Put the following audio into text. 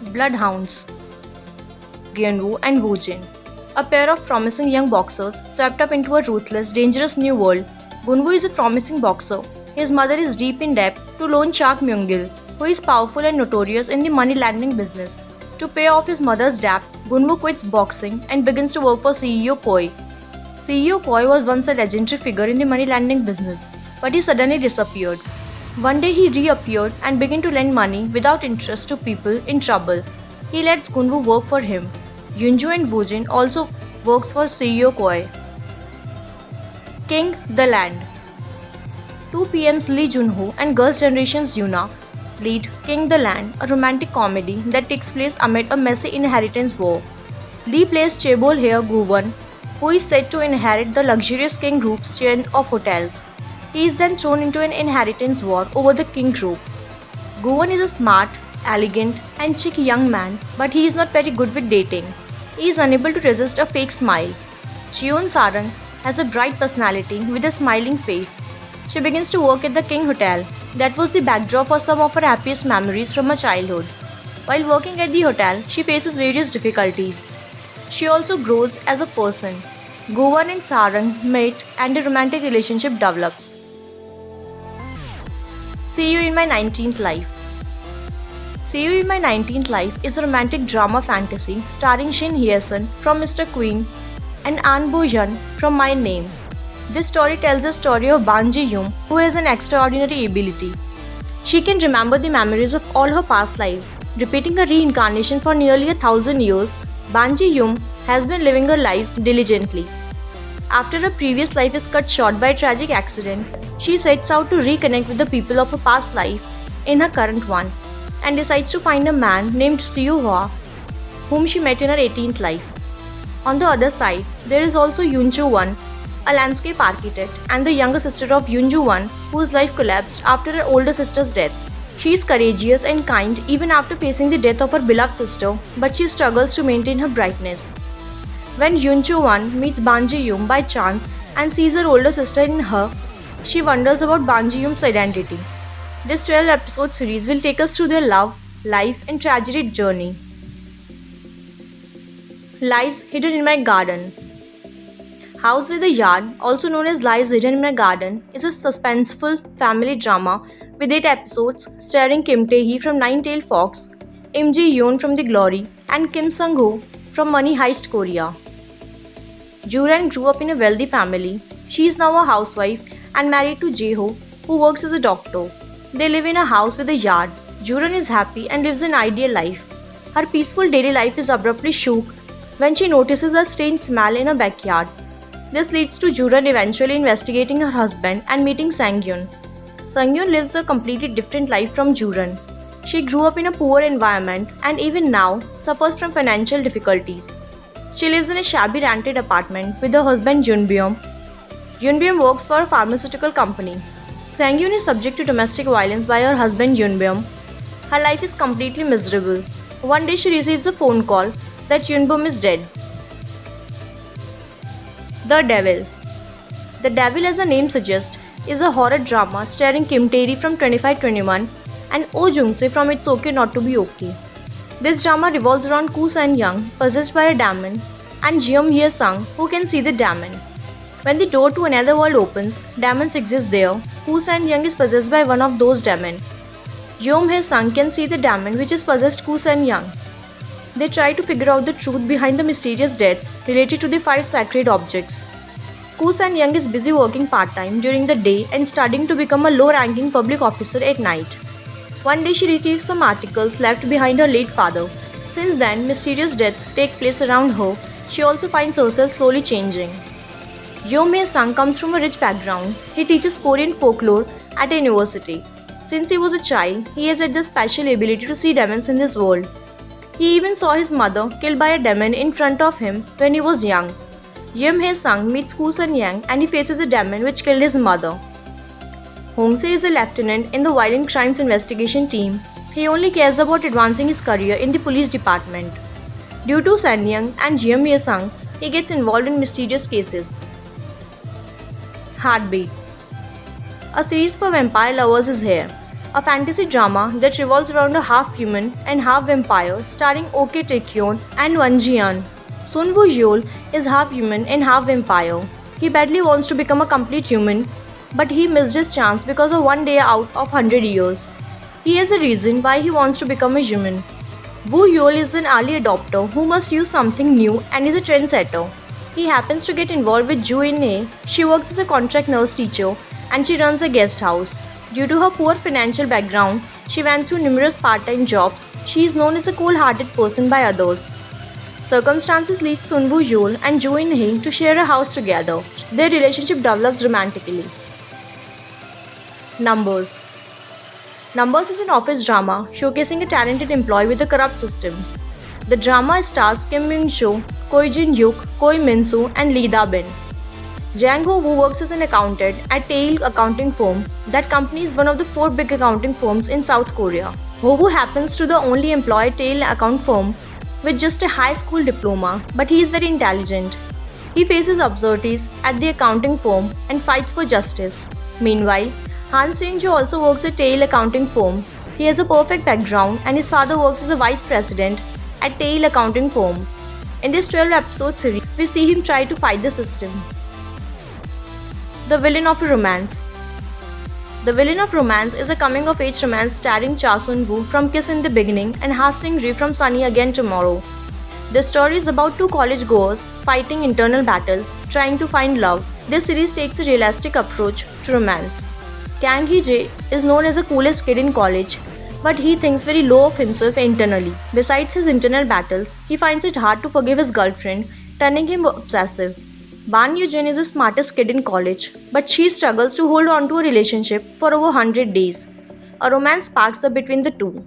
Bloodhounds, Gunwoo and Woojin. A pair of promising young boxers swept up into a ruthless, dangerous new world. Gunwoo is a promising boxer. His mother is deep in debt to loan shark Myungil, who is powerful and notorious in the money laundering business. To pay off his mother's debt, Gunwoo quits boxing and begins to work for CEO Koi. CEO Koi was once a legendary figure in the money laundering business, but he suddenly disappeared. One day he reappeared and began to lend money without interest to people in trouble. He lets Gunwoo work for him. Leejunho and Woojin also works for CEO Koi. King the Land. 2PM's Leejunho and Girls' Generation's Yoona lead King the Land, a romantic comedy that takes place amid a messy inheritance war. Lee plays chaebol hair Goo-won, who is said to inherit the luxurious King Group's chain of hotels. He is then thrown into an inheritance war over the King Group. Goo-won is a smart, elegant and chic young man, but he is not very good with dating. He is unable to resist a fake smile. Cheon Sarang has a bright personality with a smiling face. She begins to work at the King Hotel. That was the backdrop for some of her happiest memories from her childhood. While working at the hotel, she faces various difficulties. She also grows as a person. Goo-won and Sarang meet and a romantic relationship develops. See You in My 19th Life. See You in My 19th Life is a romantic drama fantasy starring Shinhyesun from Mr. Queen and ahnbohyun from My Name. This story tells the story of Ban Ji-yoon, who has an extraordinary ability. She can remember the memories of all her past lives. Repeating a reincarnation for nearly 1,000 years, Ban Ji-yoon has been living her life diligently. After her previous life is cut short by a tragic accident, she sets out to reconnect with the people of her past life in her current one and decides to find a man named Seo-hwa, whom she met in her 18th life. On the other side, there is also Yoon Joo-won, a landscape architect and the younger sister of Yoon Joo-won, whose life collapsed after her older sister's death. She is courageous and kind even after facing the death of her beloved sister, but she struggles to maintain her brightness. When Yoon Joo-won meets Ban Ji-yoon by chance and sees her older sister in her, she wonders about Ban Ji-yoon's identity. This 12-episode series will take us through their love, life and tragedy journey. Lies Hidden in My Garden. House with a Yard, also known as Lies Hidden in My Garden, is a suspenseful family drama with 8 episodes starring Kimtaehee from Nine-Tailed Fox, Limjiyeon from The Glory, and Kim Sung-ho from Money Heist Korea. Juran grew up in a wealthy family. She is now a housewife and married to Jae-ho, who works as a doctor. They live in a house with a yard. Juran is happy and lives an ideal life. Her peaceful daily life is abruptly shook when she notices a strange smell in her backyard. This leads to Juran eventually investigating her husband and meeting Sang-hyun. Sang-hyun lives a completely different life from Juran. She grew up in a poor environment and even now suffers from financial difficulties. She lives in a shabby rented apartment with her husband Junbyum. Junbyum works for a pharmaceutical company. Sang-hyun is subject to domestic violence by her husband Junbyum. Her life is completely miserable. One day she receives a phone call that Junbyum is dead. The Devil. The Devil, as the name suggests, is a horror drama starring Kimtaeri from 2521 and Oh Jung-se from It's Okay Not to Be Okay. This drama revolves around Koo San-young, possessed by a demon, and Jeom Hye-sung, who can see the demon. When the door to another world opens, demons exist there. Koo San-young is possessed by one of those demons. Jeom Hye-sung can see the demon which has possessed Koo San-young. They try to figure out the truth behind the mysterious deaths related to the 5 sacred objects. Koo San-young is busy working part-time during the day and studying to become a low-ranking public officer at night. One day she retrieves some articles left behind her late father. Since then, mysterious deaths take place around her. She also finds herself slowly changing. Jeom Hye-sung comes from a rich background. He teaches Korean folklore at a university. Since he was a child, he has had the special ability to see demons in this world. He even saw his mother killed by a demon in front of him when he was young. Jeom Hye-sung meets Koo San-young and he faces a demon which killed his mother. Hong-se is a lieutenant in the violent crimes investigation team. He only cares about advancing his career in the police department. Due to San-young and Jeom Hye-sung, he gets involved in mysterious cases. Heartbeat. A series for vampire lovers is here. a fantasy drama that revolves around a half-human and half-vampire starring OK Taecyeon and Wonjian. Sun Woo-yeol is half-human and half-vampire. He badly wants to become a complete human, but he missed his chance because of one day out of 100 years. He has a reason why he wants to become a human. Woo-yeol is an early adopter who must use something new and is a trendsetter. He happens to get involved with Joo-in-hee. She works as a contract nurse teacher and she runs a guest house. Due to her poor financial background, she went through numerous part-time jobs. She is known as a cold-hearted person by others. Circumstances lead Sun Woo-yeol and Joo-in-hee to share a house together. Their relationship develops romantically. Numbers. Numbers is an office drama showcasing a talented employee with a corrupt system. The drama stars Kim Myung-soo, Ko Jin-hyuk, Ko Min-soo and Lee Da-bin. Jang Ho-woo works as an accountant at Taecyeon accounting firm. That company is one of the 4 big accounting firms in South Korea. Ho-woo happens to the only employee at Taecyeon account firm with just a high school diploma, but he is very intelligent. He faces absurdities at the accounting firm and fights for justice. Meanwhile, Han Seung-jo also works at Taecyeon accounting firm. He has a perfect background and his father works as a vice president at Taecyeon accounting firm. In this 12-episode series, we see him try to fight the system. The villain of a romance. The villain of romance is a coming-of-age romance starring Cha Sun-woo from Kiss in the Beginning and Ha Seung-ri from Sunny Again Tomorrow. The story is about 2 college-goers fighting internal battles, trying to find love. This series takes a realistic approach to romance. Kang Hee-jae is known as the coolest kid in college, but he thinks very low of himself internally. Besides his internal battles, he finds it hard to forgive his girlfriend, turning him obsessive. Ban Yoo-jin is the smartest kid in college, but she struggles to hold on to a relationship for over 100 days. A romance sparks up between the two.